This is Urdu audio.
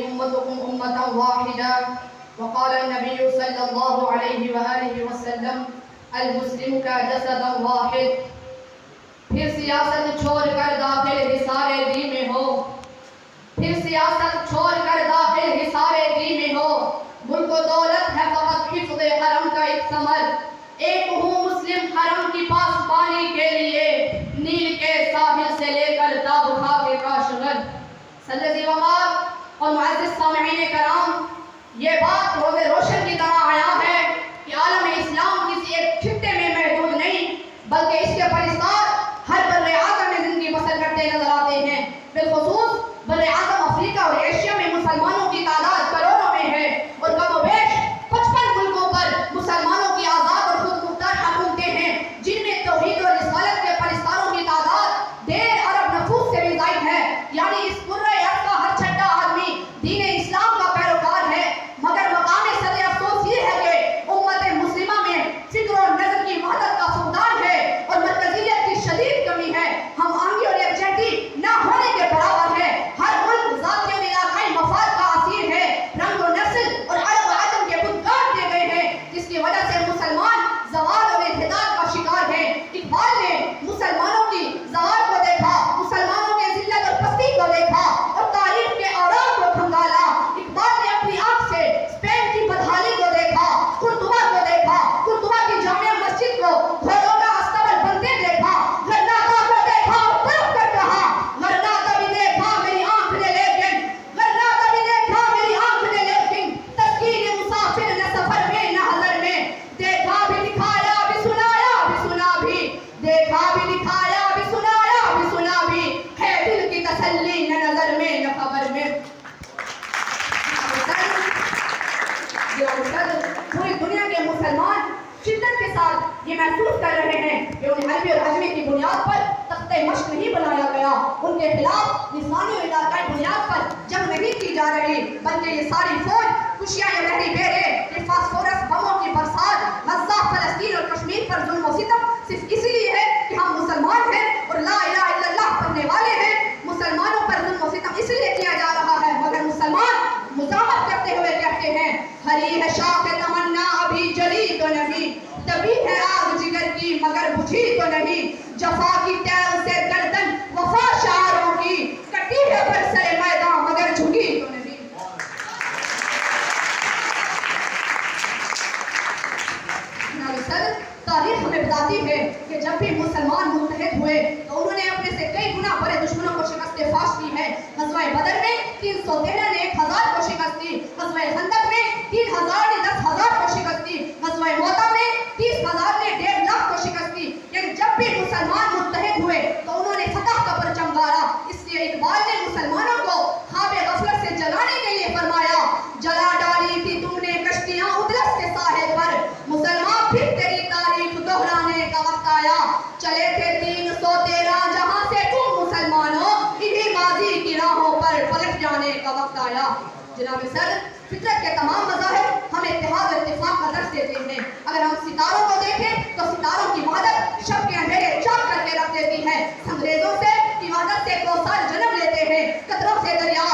أمتكم أمة واحدة وقال النبي صلى الله عليه وآلہ وسلم المسلم كجسد واحد. پھر سیاست چھوڑ کر داخل حصار دین میں ہو، پھر سیاست چھوڑ کر داخل حصار دین میں ہو. ملک و دولت ہے فقط حفظ حرم کا ایک ثمر. ایک ہوں مسلم حرم کی پاسبانی کے لیے، نیل کے ساحل سے لے کر تاب خاک کاشغر. سلزی وقار اور معزز سامعین کرام، یہ بات روز روشن کی طرح آیا ہے کہ عالم اسلام کسی ایک خطے میں محدود نہیں، بلکہ اس کے پرستار ہر بر اعظم میں زندگی بسر کرتے نظر آتے ہیں. بالخصوص بر اعظم افریقہ اور ایشیا میں مسلمانوں کی تعداد کروڑوں میں ہے، اور کم و بیش 55 ملکوں پر مسلمانوں کی آزاد اور خود مختار حکومتیں ہیں، جن میں توحید اور رسالت کے پرستاروں کی تعداد 1.5 ارب نفوس سے بھی زائد ہے. یعنی اس پورے ارض کا ہر چھٹا آدمی دین اسلام کا پیروکار ہے. مگر مقام صدر افسوس یہ ہے کہ امت مسلمہ میں فکر اور نظر کی وحدت کا فقدان ہے اور مرکزیت کی شدید کمی ہے. ہم آہنگی اور یکجہتی نہ ہونے کے برابر ہے. ہر ملک ذاتی اور علاقائی مفاد کا اسیر ہے. رنگ و نسل اور عرب و عجم کے بت کاٹ دیے گئے ہیں، جس کی وجہ سے مسلمان زوال اور انحطاط کا شکار ہیں. اقبال نے مسلمانوں کی زوال کو دیکھا، مسلمانوں کے ذلت اور پستی کو دیکھا اور تاریخ کے اوراق کو کھنگالا. اقبال نے اپنی آنکھ سے اسپین کی بدحالی کو دیکھا، قرطبہ کو دیکھا، قرطبہ کی جامع مسجد کو گھوڑوں کا استبل بنتے دیکھا. غرناطہ کو دیکھا اور طرف کر کہا، غرناطہ بھی دیکھا میری آنکھ نے لیکن، غرناطہ بھی دیکھا میری آنکھ نے لیکن، تسکین مسافر نہ سفر میں نہ حضر میں. دیکھا بھی دکھایا بھی سنایا بھی سنا بھی، دیکھا بھی دکھایا بھی سنایا بھی سنا بھی، ہے دل کی تسلی نہ نظر میں نہ خبر میں. پوری دنیا کے مسلمان شدت کے ساتھ یہ محسوس کر رہے ہیں کہ انہیں عربی اور عجمی کی بنیاد پر تخت مشق نہیں بنایا گیا، ان کے خلاف لسانی اور علاقائی بنیاد پر جنگ نہیں کی جا رہی، بلکہ یہ ساری فوج کشیاں یا لہری بیرے، یہ فاسفورس بموں کی برسات، غزہ، فلسطین اور کشمیر پر ظلم و ستم صرف اسی لیے ہے کہ ہم مسلمان ہیں اور لا الہ الا اللہ پڑھنے والے ہیں. مسلمانوں پر ظلم و ستم اس لیے کیا جا رہا ہے، مگر مسلمان مزاحمت کرتے ہوئے کہتے ہیں ہری ہے شاخ تمنا ابھی جلی تو نہیں، تبھی ہے آگ جگر کی مگر بجھی تو نہیں، جفا کی تیغ سے گردن وفا شعاروں کی، کٹی ہے برسر میدان مگر جھکی تو نہیں. تاریخ ہمیں بتاتی ہے کہ جب بھی مسلمان متحد ہوئے تو انہوں نے اپنے سے کئی گنا بڑے دشمنوں کو شکست فاش کی ہے. غزوہ بدر میں 313 نے 1000 کو شکست دی، غزوہ خندق میں 3000 نے 10,000 کو شکست دی، غزوہ موتا میں 30,000 نے 1.5 لاکھ کو شکست دی. یعنی جب بھی مسلمان متحد ہوئے تو انہوں نے فتح کا پرچم گاڑا. اس لیے اقبال نے مسلمانوں کو خواب غفلت سے جلانے کے لیے فرمایا، جلا ڈالی تھی تم نے کشتیاں اطلس کے ساحل پر، مسلمان پھر تیری تاریخ دہرانے کا وقت آیا. چلے تھے 313 جہاں سے تم مسلمانوں، انہی ماضی کی راہوں پر پلٹ جانے کا وقت آیا. جناب صدر، فطرت کے تمام مذاہب ہمیں اتحاد اور اتفاق کا درس دیتے ہیں. اگر ہم ستاروں کو دیکھیں تو ستاروں کی وحدت شب کے اندھیرے چاک کر کے رکھ دیتی ہے. انگریزوں سے عبادت سے کوسال جنم لیتے ہیں، قطروں سے دریا